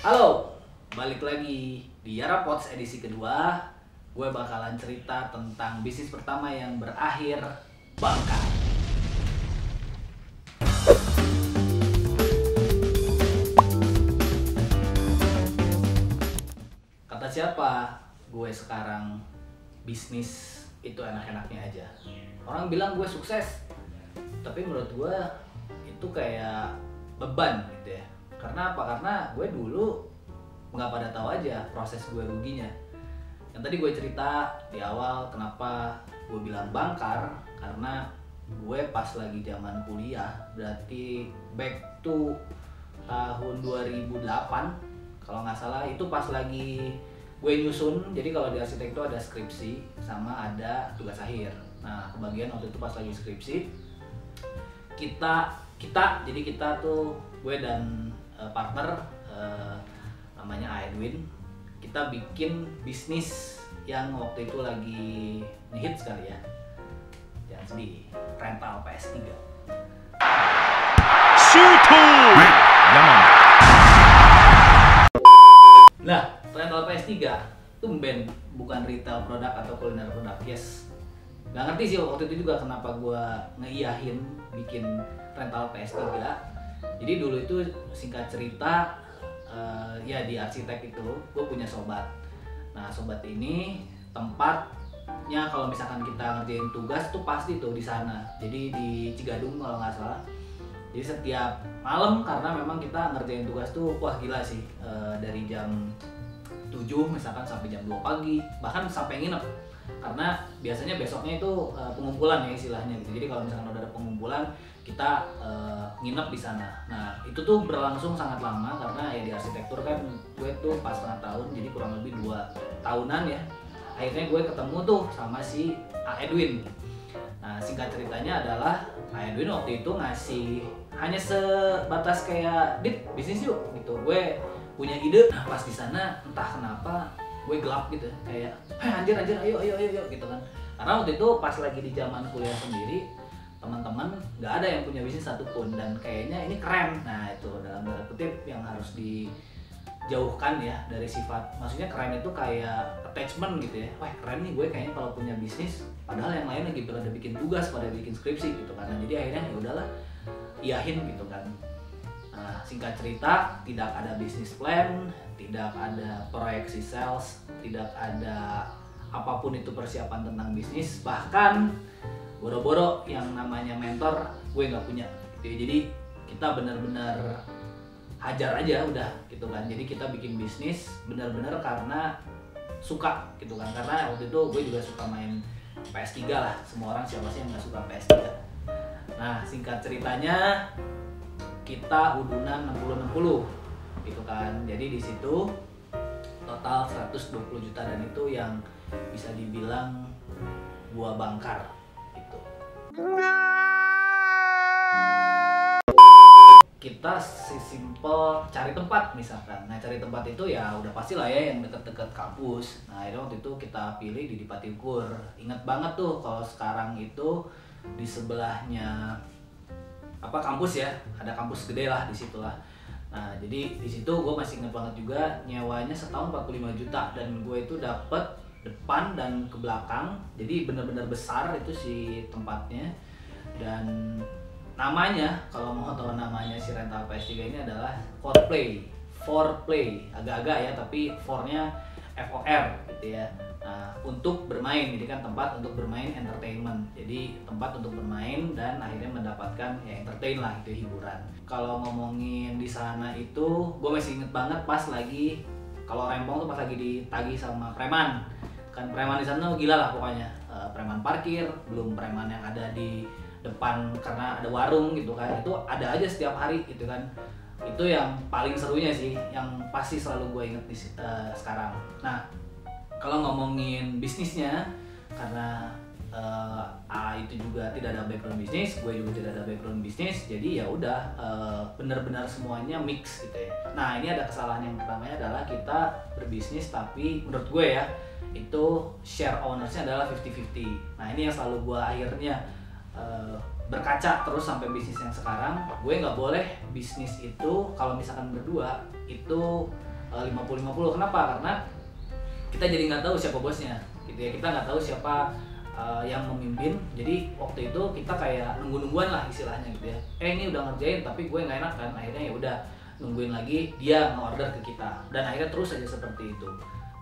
Halo, balik lagi di Yara Pods edisi kedua. Gue bakalan cerita tentang bisnis pertama yang berakhir bangkrut. Kata siapa? Gue sekarang bisnis itu enak-enaknya aja. Orang bilang gue sukses, tapi menurut gue itu kayak beban gitu ya. Karena apa? Karena gue dulu nggak pada tahu aja proses gue ruginya. Yang tadi gue cerita di awal kenapa gue bilang bangkar, karena gue pas lagi zaman kuliah, berarti back to tahun 2008 kalau nggak salah, itu pas lagi gue nyusun. Jadi kalau di arsitek itu ada skripsi sama ada tugas akhir. Nah, kebagian waktu itu pas lagi skripsi jadi kita tuh, gue dan partner namanya Edwin, kita bikin bisnis yang waktu itu lagi ngehits kali ya, jangan sedih, rental PS3. Nah, rental PS3 tumben bukan retail produk atau kuliner produk. Yes, nggak ngerti sih waktu itu juga kenapa gue ngeiyahin bikin rental PS3. Jadi dulu itu singkat cerita, ya di arsitek itu gue punya sobat. Nah, sobat ini tempatnya kalau misalkan kita ngerjain tugas tuh pasti tuh di sana. Jadi di Cigadung kalau nggak salah. Jadi setiap malam, karena memang kita ngerjain tugas tuh wah gila sih, dari jam 7 misalkan sampai jam 2 pagi, bahkan sampai nginep. Karena biasanya besoknya itu pengumpulan ya istilahnya gitu. Jadi kalau misalkan udah ada pengumpulan, kita nginep di sana. Nah, itu tuh berlangsung sangat lama karena ya di arsitektur kan gue tuh pas setengah tahun, jadi kurang lebih 2 tahunan ya. Akhirnya gue ketemu tuh sama si Edwin. Nah, singkat ceritanya adalah Edwin waktu itu ngasih hanya sebatas kayak, "Dit, bisnis yuk," gitu. Gue punya ide. Nah, pas di sana entah kenapa gue gelap gitu, kayak anjir ayo gitu kan. Karena waktu itu pas lagi di zaman kuliah sendiri, teman-teman nggak ada yang punya bisnis satupun, dan kayaknya ini keren. Nah, itu dalam tanda kutip yang harus dijauhkan ya dari sifat, maksudnya keren itu kayak attachment gitu ya. Wah, keren nih gue kayaknya kalau punya bisnis, padahal yang lain lagi pada bikin tugas, pada bikin skripsi gitu kan. Nah, jadi akhirnya ya udahlah, iyahin gitu kan. Nah, singkat cerita, tidak ada bisnis plan, tidak ada proyeksi sales, tidak ada apapun itu persiapan tentang bisnis, bahkan boro-boro yang namanya mentor gue nggak punya gitu. Jadi kita benar-benar hajar aja udah gitu kan. Jadi kita bikin bisnis benar-benar karena suka gitu kan. Karena waktu itu gue juga suka main PS3 lah. Semua orang siapa sih yang nggak suka PS3. Nah, singkat ceritanya kita udunan 60-60 gitu kan. Jadi di situ total 120 juta, dan itu yang bisa dibilang gua bangkar gitu. Kita simple cari tempat misalkan. Nah, cari tempat itu ya udah pasti lah ya yang deket-deket kampus. Nah, itu waktu itu kita pilih di Dipati Ukur. Ingat banget tuh kalau sekarang itu di sebelahnya kampus ya, ada kampus gede lah di situ lah. Nah, jadi di situ gue masih ingat banget juga, nyewanya setahun 45 juta, dan gue itu dapet depan dan ke belakang. Jadi benar-benar besar itu si tempatnya. Dan namanya, kalau mau tahu namanya si rental PS3 ini adalah Foreplay, agak-agak ya, tapi for-nya FOR gitu ya. Nah, untuk bermain, jadi kan tempat untuk bermain, entertainment. Jadi tempat untuk bermain dan akhirnya mendapatkan ya entertain lah, itu hiburan. Kalau ngomongin di sana itu, gue masih inget banget pas lagi, kalau rempong tuh pas lagi ditagih sama preman. Kan preman di sana gila lah pokoknya. Preman parkir, belum preman yang ada di depan karena ada warung gitu kan. Itu ada aja setiap hari gitu kan. Itu yang paling serunya sih, yang pasti selalu gue inget sekarang. Nah, kalau ngomongin bisnisnya, karena A itu juga tidak ada background bisnis, gue juga tidak ada background bisnis, jadi ya udah benar-benar semuanya mix gitu ya. Nah, ini ada kesalahan yang pertamanya adalah kita berbisnis, tapi menurut gue ya itu share ownersnya adalah 50-50. Nah, ini yang selalu gue akhirnya berkaca terus sampai bisnis yang sekarang. Gue nggak boleh bisnis itu kalau misalkan berdua itu 50-50. Kenapa? Karena kita jadi nggak tahu siapa bosnya gitu ya, kita nggak tahu siapa yang memimpin. Jadi waktu itu kita kayak nunggu-nungguan lah istilahnya gitu ya, ini udah ngerjain tapi gue nggak enak kan, akhirnya ya udah nungguin lagi dia nge-order ke kita, dan akhirnya terus aja seperti itu.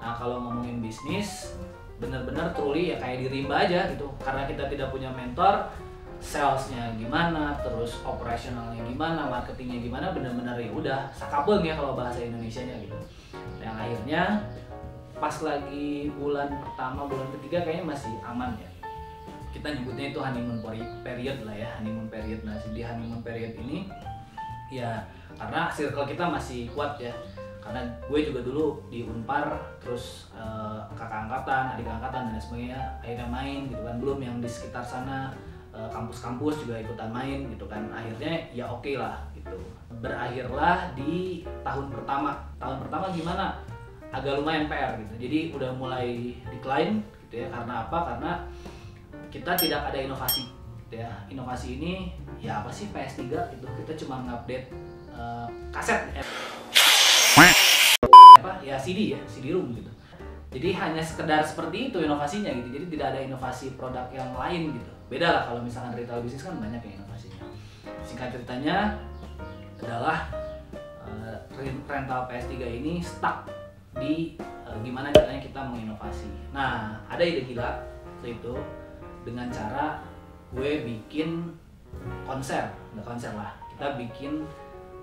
Nah kalau ngomongin bisnis bener-bener truly ya kayak di rimba aja gitu, karena kita tidak punya mentor, salesnya gimana, terus operasionalnya gimana, marketingnya gimana, bener-bener ya udah sakabeng ya kalau bahasa Indonesianya gitu. Yang akhirnya pas lagi bulan pertama, bulan ketiga kayaknya masih aman ya. Kita nyebutnya itu honeymoon period lah ya, honeymoon period. Nah di honeymoon period ini ya karena circle kita masih kuat ya. Karena gue juga dulu di Unpar, terus kakak angkatan, adik angkatan dan sebagainya akhirnya main gitu kan. Belum yang di sekitar sana kampus-kampus juga ikutan main gitu kan. Akhirnya ya oke lah gitu. Berakhirlah di tahun pertama. Tahun pertama gimana? Agak lumayan PR gitu. Jadi udah mulai decline gitu ya. Karena apa? Karena kita tidak ada inovasi gitu ya. Inovasi ini ya apa sih PS3 gitu. Kita cuma ngupdate kaset apa ya, CD ya, CD room gitu. Jadi hanya sekedar seperti itu inovasinya gitu. Jadi tidak ada inovasi produk yang lain gitu. Beda lah kalau misalkan retail bisnis kan banyak yang inovasinya. Singkat ceritanya adalah rental PS3 ini stuck di gimana caranya kita menginovasi. Nah, ada ide gila waktu itu dengan cara gue bikin konser, nggak konser lah, kita bikin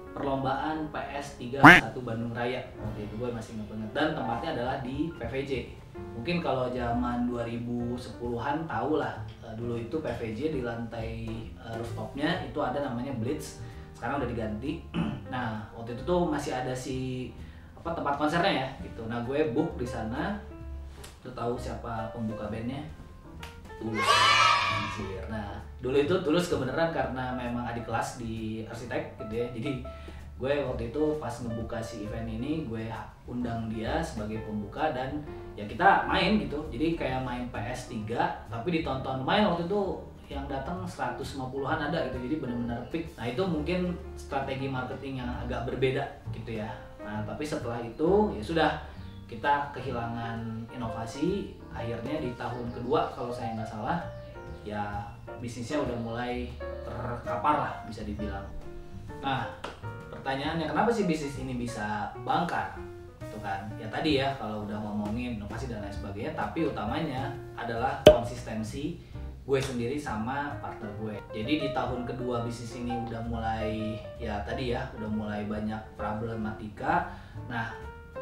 perlombaan PS3 1 Bandung Raya. Waktu itu gue masih ingat banget, dan tempatnya adalah di PVJ. Mungkin kalau zaman 2010-an tahu lah, dulu itu PVJ di lantai rooftopnya itu ada namanya Blitz, sekarang udah diganti. Nah, waktu itu tuh masih ada tempat konsernya ya gitu. Nah gue book di sana. Lu tahu siapa pembuka bandnya? Tulus. Anjir. Nah dulu itu Tulus kebenaran karena memang adik kelas di arsitek gitu ya. Jadi gue waktu itu pas ngebuka si event ini, gue undang dia sebagai pembuka dan ya kita main gitu. Jadi kayak main PS3 tapi ditonton main waktu itu yang datang 150-an ada gitu. Jadi benar-benar peak. Nah itu mungkin strategi marketing yang agak berbeda gitu ya. Nah tapi setelah itu ya sudah, kita kehilangan inovasi. Akhirnya di tahun kedua kalau saya nggak salah ya bisnisnya udah mulai terkapar lah bisa dibilang. Nah pertanyaannya, kenapa sih bisnis ini bisa bangkrut? Itu kan ya tadi ya, kalau udah ngomongin inovasi dan lain sebagainya, tapi utamanya adalah konsistensi gue sendiri sama partner gue. Jadi di tahun kedua bisnis ini udah mulai ya tadi ya, udah mulai banyak problematika. Nah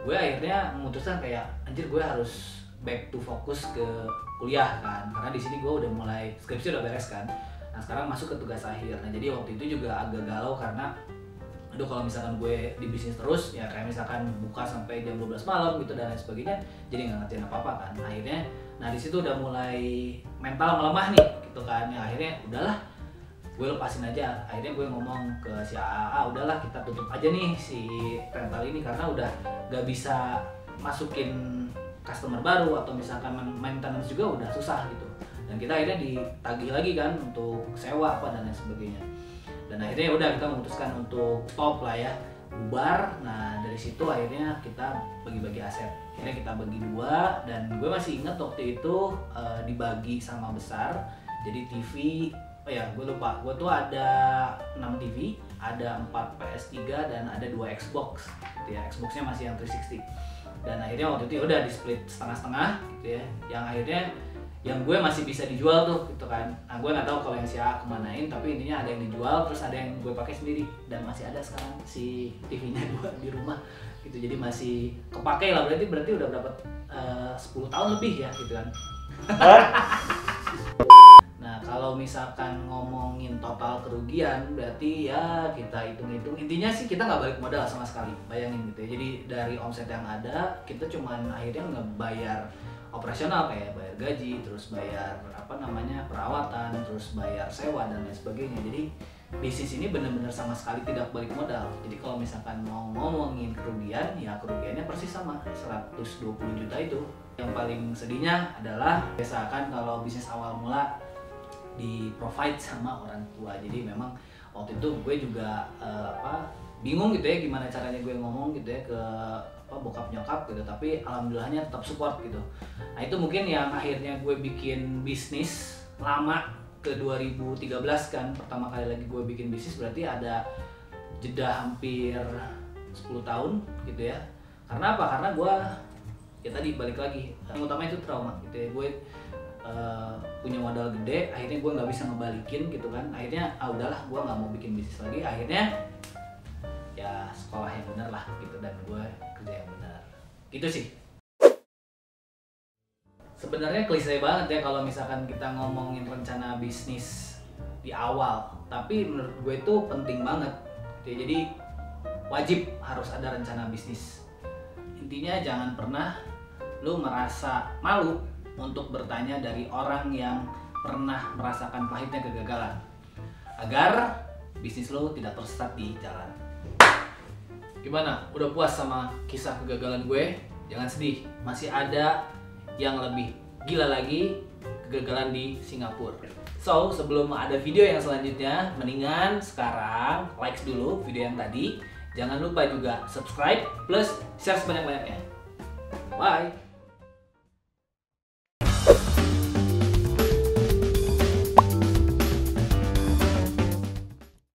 gue akhirnya memutuskan kayak anjir, gue harus back to fokus ke kuliah kan, karena di sini gue udah mulai skripsi udah beres kan. Nah sekarang masuk ke tugas akhir. Nah jadi waktu itu juga agak galau karena aduh kalau misalkan gue di bisnis terus ya kayak misalkan buka sampai jam 12 malam gitu dan lain sebagainya, jadi nggak ngerjain apa-apa kan. Akhirnya nah di situ udah mulai mental melemah nih gitu kan. Ya akhirnya udahlah, gue lepasin aja. Akhirnya gue ngomong ke si AA, udahlah kita tutup aja nih si rental ini karena udah gak bisa masukin customer baru atau misalkan maintenance juga udah susah gitu. Dan kita akhirnya ditagih lagi kan untuk sewa apa dan lain sebagainya. Dan akhirnya udah kita memutuskan untuk stop lah ya, bubar. Nah dari situ akhirnya kita bagi-bagi aset. Akhirnya kita bagi dua, dan gue masih ingat waktu itu dibagi sama besar. Jadi TV, oh ya gue lupa, gue tuh ada 6 TV, ada 4 PS3 dan ada 2 Xbox gitu ya. Xboxnya masih yang 360. Dan akhirnya waktu itu udah di split setengah-setengah gitu ya. Yang akhirnya yang gue masih bisa dijual tuh gitu kan. Nah gue nggak tahu kalau yang si A kemanain, tapi intinya ada yang dijual, terus ada yang gue pakai sendiri, dan masih ada sekarang si TV-nya gue di rumah gitu. Jadi masih kepake lah, berarti udah berapa 10 tahun lebih ya gitu kan. Nah kalau misalkan ngomongin total kerugian, berarti ya kita hitung-hitung, intinya sih kita nggak balik modal sama sekali, bayangin gitu ya. Jadi dari omset yang ada, kita cuman akhirnya ngebayar operasional kayak bayar gaji, terus bayar perawatan, terus bayar sewa dan lain sebagainya. Jadi bisnis ini benar-benar sama sekali tidak balik modal. Jadi kalau misalkan mau ngomongin kerugian, ya kerugiannya persis sama 120 juta itu. Yang paling sedihnya adalah biasakan kalau bisnis awal mula di provide sama orang tua. Jadi memang waktu itu gue juga bingung gitu ya gimana caranya gue ngomong gitu ya ke bokap nyokap gitu, tapi alhamdulillahnya tetap support gitu. Nah itu mungkin yang akhirnya gue bikin bisnis lama ke 2013 kan, pertama kali lagi gue bikin bisnis, berarti ada jeda hampir 10 tahun gitu ya. Karena apa? Karena gue ya tadi balik lagi, yang utama itu trauma gitu ya. Gue punya modal gede, akhirnya gue nggak bisa ngebalikin gitu kan. Akhirnya udahlah, gue nggak mau bikin bisnis lagi. Akhirnya ya sekolah yang benar lah gitu, dan gue kerja yang benar gitu sih. Sebenarnya klise banget ya kalau misalkan kita ngomongin rencana bisnis di awal, tapi menurut gue itu penting banget gitu ya. Jadi wajib harus ada rencana bisnis. Intinya jangan pernah lu merasa malu untuk bertanya dari orang yang pernah merasakan pahitnya kegagalan, agar bisnis lu tidak tersesat di jalan. Gimana? Udah puas sama kisah kegagalan gue? Jangan sedih, masih ada yang lebih gila lagi, kegagalan di Singapura. So, sebelum ada video yang selanjutnya, mendingan sekarang likes dulu video yang tadi. Jangan lupa juga subscribe plus share sebanyak-banyaknya. Bye!